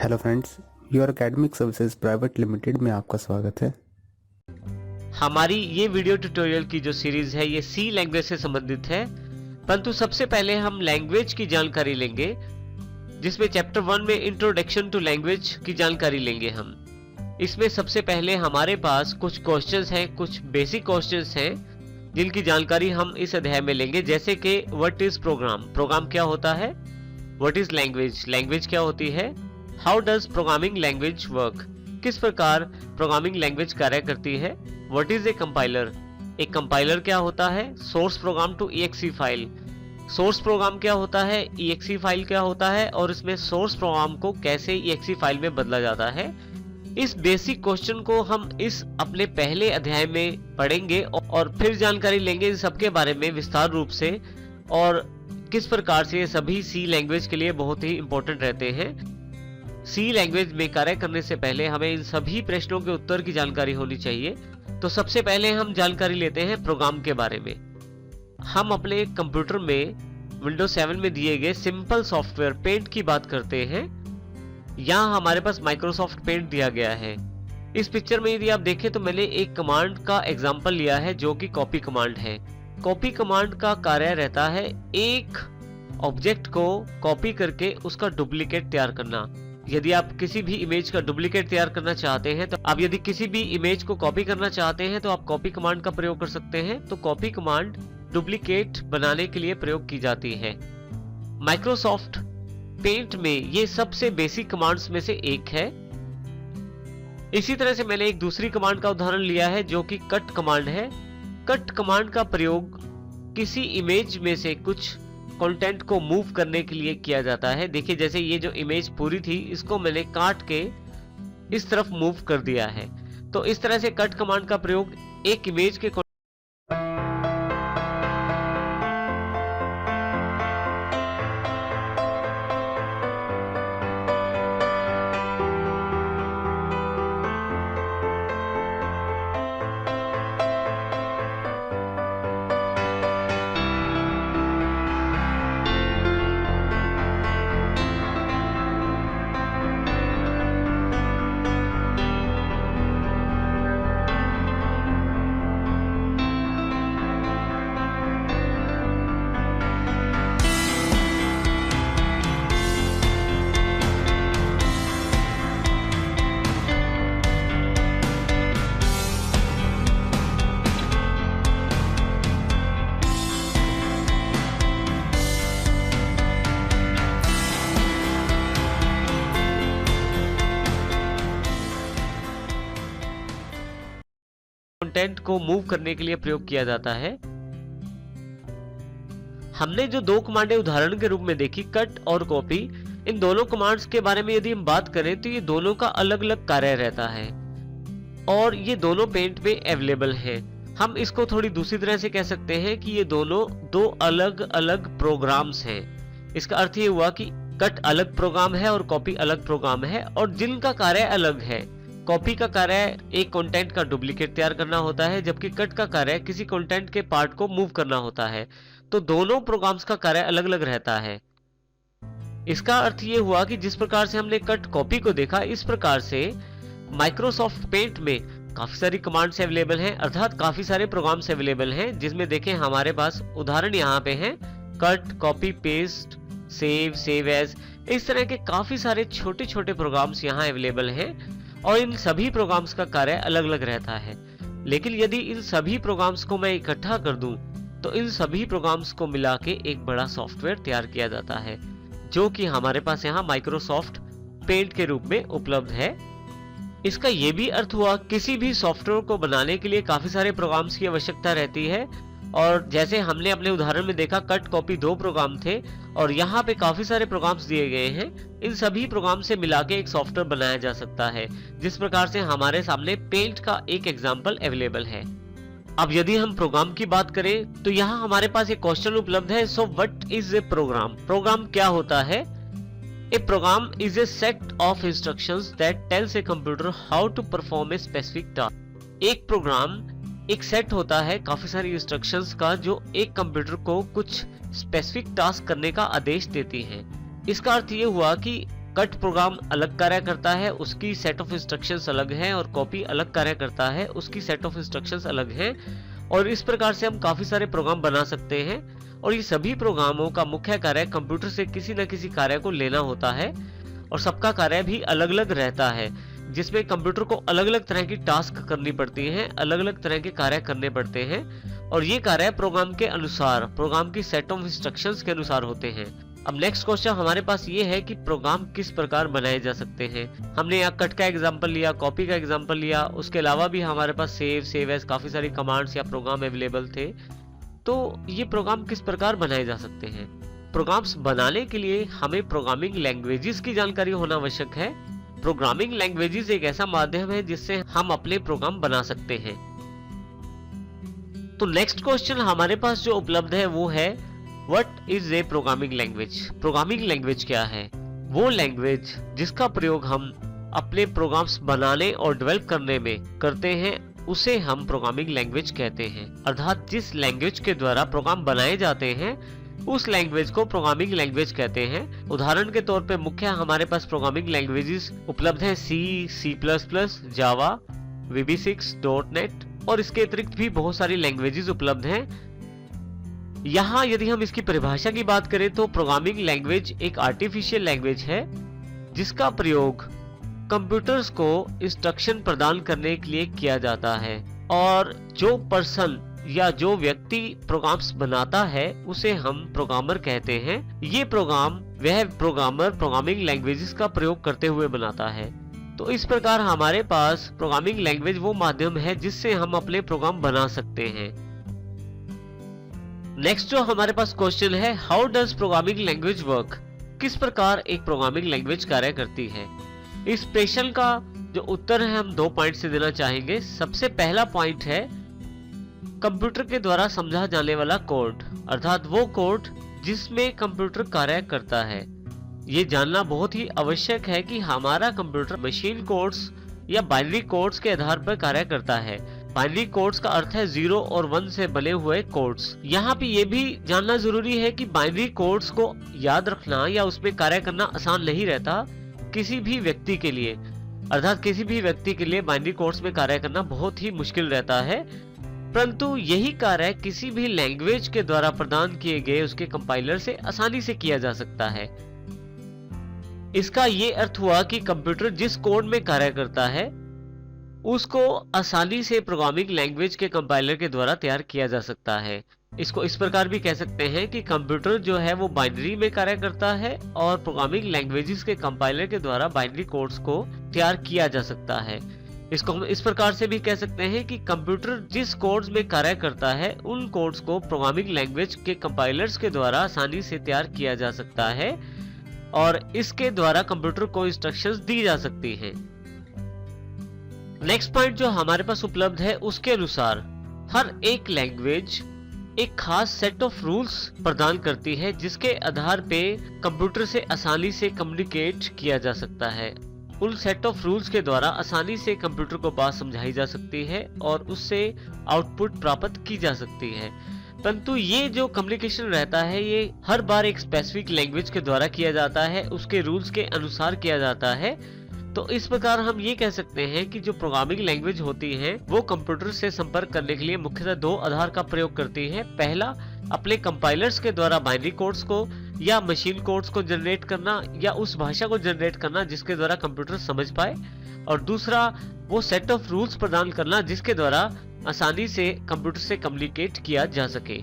Hello friends, your academic services private limited में आपका स्वागत है। हमारी ये वीडियो ट्यूटोरियल की जो सीरीज है ये सी लैंग्वेज से संबंधित है, परंतु सबसे पहले हम लैंग्वेज की जानकारी लेंगे, जिसमें चैप्टर 1 में इंट्रोडक्शन टू लैंग्वेज की जानकारी लेंगे हम। इसमें सबसे पहले हमारे पास कुछ क्वेश्चंस हैं, कुछ बेसिक क्वेश्चंस हैं जिनकी जानकारी हम इस अध्याय में लेंगे, जैसे कि व्हाट इज प्रोग्राम, प्रोग्राम क्या होता है, व्हाट इज लैंग्वेज, लैंग्वेज क्या होती है, how does programming language work, किस प्रकार प्रोग्रामिंग लैंग्वेज कार्य करती है, व्हाट इज ए कंपाइलर, एक कंपाइलर क्या होता है, source program to EXE file, source program क्या होता है, EXE फाइल क्या होता है और इसमें सोर्स प्रोग्राम को कैसे EXE फाइल में बदला जाता है। इस बेसिक क्वेश्चन को हम इस अपने पहले अध्याय में पढ़ेंगे और फिर जानकारी लेंगे इन सबके बारे में विस्तार रूप से, और किस प्रकार से ये सभी सी लैंग्वेज के लिए बहुत ही इंपॉर्टेंट रहते हैं। सी लैंग्वेज में कार्य करने से पहले हमें इन सभी प्रश्नों के उत्तर की जानकारी होनी चाहिए। तो सबसे पहले हम जानकारी लेते हैं प्रोग्राम के बारे में। हम अपने कंप्यूटर में विंडोज 7 में दिए गए सिंपल सॉफ्टवेयर पेंट की बात करते हैं। यहाँ हमारे पास माइक्रोसॉफ्ट पेंट दिया गया है। इस पिक्चर में यदि आप देखें तो मैंने एक कमांड का एग्जांपल लिया है जो कि कॉपी कमांड है। कॉपी कमांड का कार्य रहता है एक ऑब्जेक्ट को कॉपी करके उसका डुप्लीकेट तैयार करना। यदि आप किसी भी इमेज का डुप्लीकेट तैयार करना चाहते हैं, तो आप यदि किसी भी इमेज को कॉपी करना चाहते हैं तो आप कॉपी कमांड का प्रयोग कर सकते हैं। तो कॉपी कमांड डुप्लीकेट बनाने के लिए प्रयोग की जाती है। माइक्रोसॉफ्ट पेंट में ये सबसे बेसिक कमांड्स में से एक है। इसी तरह से मैंने एक दूसरी कमांड का उदाहरण लिया है जो कि कट कमांड है। कट कमांड का प्रयोग किसी इमेज में से कुछ कंटेंट को मूव करने के लिए किया जाता है। देखिए, जैसे ये जो इमेज पूरी थी इसको मैंने काट के इस तरफ मूव कर दिया है। तो इस तरह से कट कमांड का प्रयोग एक इमेज के कंटेंट को मूव करने के लिए प्रयोग किया जाता है। हमने जो दो कमांडें उदाहरण के रूप में देखी, कट और कॉपी, इन दोनों कमांड्स के बारे में यदि हम बात करें तो ये दोनों का अलग अलग कार्य रहता है और ये दोनों पेंट में अवेलेबल है। हम इसको थोड़ी दूसरी तरह से कह सकते हैं कि ये दोनों दो अलग अलग प्रोग्राम्स हैं। इसका अर्थ ये हुआ कि कट अलग प्रोग्राम है और कॉपी अलग प्रोग्राम है, और जिनका कार्य अलग है। कॉपी का कार्य एक कंटेंट का डुप्लीकेट तैयार करना होता है, जबकि कट का कार्य किसी कंटेंट के पार्ट को मूव करना होता है। तो दोनों प्रोग्राम्स का कार्य अलग अलग रहता है। इसका अर्थ ये हुआ कि जिस प्रकार से हमने कट कॉपी को देखा, इस प्रकार से माइक्रोसॉफ्ट पेंट में काफी सारी कमांड्स अवेलेबल हैं, अर्थात काफी सारे प्रोग्राम्स अवेलेबल हैं, जिसमें देखें हमारे पास उदाहरण यहाँ पे हैं, cut, copy, paste, save, save as, इस तरह के काफी सारे छोटे छोटे प्रोग्राम्स यहाँ अवेलेबल हैं और इन सभी प्रोग्राम्स का कार्य अलग अलग रहता है। लेकिन यदि इन सभी प्रोग्राम्स को मैं इकट्ठा कर दूं तो इन सभी प्रोग्राम्स को मिला के एक बड़ा सॉफ्टवेयर तैयार किया जाता है, जो कि हमारे पास यहाँ माइक्रोसॉफ्ट पेंट के रूप में उपलब्ध है। इसका यह भी अर्थ हुआ किसी भी सॉफ्टवेयर को बनाने के लिए काफी सारे प्रोग्राम्स की आवश्यकता रहती है, और जैसे हमने अपने उदाहरण में देखा, कट कॉपी दो प्रोग्राम थे और यहाँ पे काफी सारे प्रोग्राम्स दिए गए हैं। इन सभी प्रोग्राम से मिला के एक सॉफ्टवेयर बनाया जा सकता है, जिस प्रकार से हमारे सामने पेंट का एक एग्जाम्पल अवेलेबल है। अब यदि हम प्रोग्राम की बात करें तो यहाँ हमारे पास एक क्वेश्चन उपलब्ध है। So what is a program, program क्या होता है। A program is a set of instructions that tells a computer how to perform a specific task. एक प्रोग्राम एक सेट होता है काफी सारी इंस्ट्रक्शंस का, जो एक कंप्यूटर को कुछ स्पेसिफिक टास्क करने का आदेश देती हैं। इसका अर्थ ये हुआ कि कट प्रोग्राम अलग कार्य करता है, उसकी सेट ऑफ इंस्ट्रक्शंस अलग है, और कॉपी अलग कार्य करता है, उसकी सेट ऑफ इंस्ट्रक्शंस अलग है। और इस प्रकार से हम काफी सारे प्रोग्राम बना सकते हैं, और ये सभी प्रोग्रामों का मुख्य कार्य कंप्यूटर से किसी न किसी कार्य को लेना होता है, और सबका कार्य भी अलग अलग रहता है, जिसमें कंप्यूटर को अलग अलग तरह की टास्क करनी पड़ती हैं, अलग अलग तरह के कार्य करने पड़ते हैं, और ये कार्य प्रोग्राम के अनुसार, प्रोग्राम की सेट ऑफ इंस्ट्रक्शंस के अनुसार होते हैं। अब नेक्स्ट क्वेश्चन हमारे पास ये है कि प्रोग्राम किस प्रकार बनाए जा सकते हैं। हमने यहाँ कट का एग्जांपल लिया, कॉपी का एग्जांपल लिया, उसके अलावा भी हमारे पास सेव एज काफी सारी कमांड्स या प्रोग्राम अवेलेबल थे। तो ये प्रोग्राम किस प्रकार बनाए जा सकते हैं? प्रोग्राम्स बनाने के लिए हमें प्रोग्रामिंग लैंग्वेजेस की जानकारी होना आवश्यक है। प्रोग्रामिंग लैंग्वेजेस एक ऐसा माध्यम है जिससे हम अपने प्रोग्राम बना सकते हैं। तो नेक्स्ट क्वेश्चन हमारे पास जो उपलब्ध है वो है, what is A programming language? Programming language क्या है? वो लैंग्वेज जिसका प्रयोग हम अपने प्रोग्राम्स बनाने और डेवलप करने में करते हैं, उसे हम प्रोग्रामिंग लैंग्वेज कहते हैं। अर्थात जिस लैंग्वेज के द्वारा प्रोग्राम बनाए जाते हैं उस लैंग्वेज को प्रोग्रामिंग लैंग्वेज कहते हैं। उदाहरण के तौर पे मुख्य हमारे पास प्रोग्रामिंग लैंग्वेजेस उपलब्ध है C++, जावा, VB6, .NET, और इसके अतिरिक्त भी बहुत सारी लैंग्वेजेस उपलब्ध हैं। यहाँ यदि हम इसकी परिभाषा की बात करें तो प्रोग्रामिंग लैंग्वेज एक आर्टिफिशियल लैंग्वेज है जिसका प्रयोग कंप्यूटर्स को इंस्ट्रक्शन प्रदान करने के लिए किया जाता है, और जो पर्सन या जो व्यक्ति प्रोग्राम्स बनाता है उसे हम प्रोग्रामर कहते हैं। ये प्रोग्राम वह प्रोग्रामर प्रोग्रामिंग लैंग्वेजेस का प्रयोग करते हुए बनाता है। तो इस प्रकार हमारे पास प्रोग्रामिंग लैंग्वेज वो माध्यम है जिससे हम अपने प्रोग्राम बना सकते हैं। नेक्स्ट जो हमारे पास क्वेश्चन है, how does programming language work? किस प्रकार एक प्रोग्रामिंग लैंग्वेज कार्य करती है? इस प्रश्न का जो उत्तर है हम 2 पॉइंट से देना चाहेंगे। सबसे पहला पॉइंट है कंप्यूटर के द्वारा समझा जाने वाला कोड, अर्थात वो कोड जिसमें कंप्यूटर कार्य करता है। ये जानना बहुत ही आवश्यक है कि हमारा कंप्यूटर मशीन कोड्स या बाइनरी कोड्स के आधार पर कार्य करता है। बाइनरी कोड्स का अर्थ है 0 और 1 से बने हुए कोड्स। यहाँ पे ये भी जानना जरूरी है कि बाइनरी कोड्स को याद रखना या उसमें कार्य करना आसान नहीं रहता किसी भी व्यक्ति के लिए। अर्थात किसी भी व्यक्ति के लिए बाइनरी कोड्स में कार्य करना बहुत ही मुश्किल रहता है, परंतु यही कार्य किसी भी लैंग्वेज के द्वारा प्रदान किए गए उसके कंपाइलर से आसानी से किया जा सकता है। इसका ये अर्थ हुआ कि कंप्यूटर जिस कोड में कार्य करता है उसको आसानी से प्रोग्रामिंग लैंग्वेज के कंपाइलर के द्वारा तैयार किया जा सकता है। इसको इस प्रकार भी कह सकते हैं कि कंप्यूटर जो है वो बाइनरी में कार्य करता है और प्रोग्रामिंग लैंग्वेजेस के कंपाइलर के द्वारा बाइनरी कोड्स को तैयार किया जा सकता है। इसको हम इस प्रकार से भी कह सकते हैं कि कंप्यूटर जिस कोड्स में कार्य करता है उन कोड्स को प्रोग्रामिंग लैंग्वेज के कंपाइलर्स के द्वारा आसानी से तैयार किया जा सकता है और इसके द्वारा कंप्यूटर को इंस्ट्रक्शंस दी जा सकती हैं। नेक्स्ट पॉइंट जो हमारे पास उपलब्ध है उसके अनुसार हर एक लैंग्वेज एक खास सेट ऑफ रूल्स प्रदान करती है जिसके आधार पे कंप्यूटर से आसानी से कम्युनिकेट किया जा सकता है। उन सेट ऑफ रूल्स के द्वारा आसानी से कंप्यूटर को बात समझाई जा सकती है और उससे आउटपुट प्राप्त की जा सकती है। परंतु ये जो कम्युनिकेशन रहता है ये हर बार एक स्पेसिफिक लैंग्वेज के द्वारा किया जाता है, उसके रूल्स के अनुसार किया जाता है। तो इस प्रकार हम ये कह सकते हैं कि जो प्रोग्रामिंग लैंग्वेज होती है वो कंप्यूटर से संपर्क करने के लिए मुख्यतः 2 आधार का प्रयोग करती है। पहला, अपने कंपाइलर्स के द्वारा बाइनरी कोड्स को या मशीन कोड्स को जनरेट करना या उस भाषा को जनरेट करना जिसके द्वारा कंप्यूटर समझ पाए, और दूसरा वो सेट ऑफ रूल्स प्रदान करना जिसके द्वारा आसानी से कंप्यूटर से कम्युनिकेट किया जा सके।